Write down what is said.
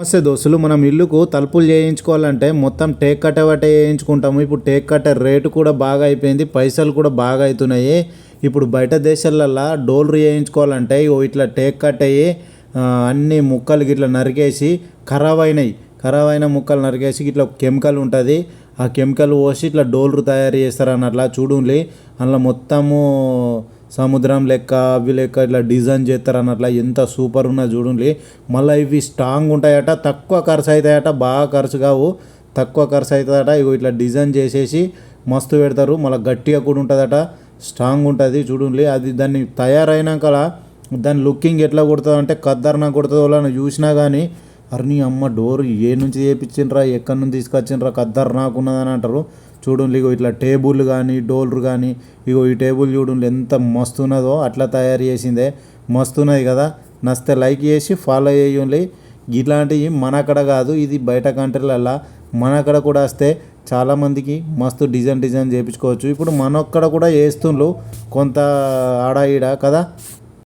నమస్తే దోస్తులు, మనం ఇల్లుకు తలుపులు చేయించుకోవాలంటే మొత్తం టేక్ కట్ట బట్టే చేయించుకుంటాము. ఇప్పుడు టేక్ కట్ట రేటు కూడా బాగా అయిపోయింది, పైసలు కూడా బాగా అవుతున్నాయి. ఇప్పుడు బయట దేశాలల్లో డోర్లు చేయించుకోవాలంటే ఇట్లా టేక్ కట్ట అయ్యి అన్ని ముక్కలు ఇట్లా నరికేసి ఖరాబ్ అయిన ముక్కలు నరికేసి ఇట్లా కెమికల్ ఉంటుంది, ఆ కెమికల్ పోసి ఇట్లా డోర్లు తయారు చేస్తారు అన్నట్లా. చూడండి, అందులో మొత్తము సముద్రం లెక్క అవి లెక్క ఇట్లా డిజైన్ చేస్తారు అన్నట్ల. ఎంత సూపర్ ఉన్నది చూడండి. మళ్ళీ ఇవి స్ట్రాంగ్ ఉంటాయట, తక్కువ ఖర్చు అవుతాయట, బాగా ఖర్చు కావు, తక్కువ ఖర్చు అవుతుందట. ఇట్లా డిజైన్ చేసేసి మస్తు పెడతారు. మళ్ళీ గట్టిగా కూడా ఉంటుందట, స్ట్రాంగ్ ఉంటుంది చూడండి. అది దాన్ని తయారైనాక దాని లుకింగ్ ఎట్లా కొడుతుంది అంటే ఖద్దర్నా కొడుతుంది. వాళ్ళని చూసినా కానీ అర్నీ అమ్మ డోర్ ఏ నుంచి చేయించిండ్రా, ఎక్కడి నుంచి తీసుకొచ్చిండ్రా, ఖద్దర్నాకు ఉన్నదని అంటారు. చూడండి, ఇట్లా టేబుల్ కానీ డోర్లు కానీ, ఈ టేబుల్ చూడండి ఎంత మస్తు ఉన్నదో, అట్లా తయారు చేసిందే, మస్తు ఉన్నది కదా. నచ్చితే లైక్ చేసి ఫాలో చేయండి. ఇట్లాంటివి మనక్కడ కాదు, ఇది బయట కంట్రీలల్లో, మనక్కడ కూడా వస్తే చాలామందికి మస్తు డిజైన్ చేయించుకోవచ్చు. ఇప్పుడు మనక్కడ కూడా చేస్తుండ్రు కొంత ఆడ ఈడ కదా.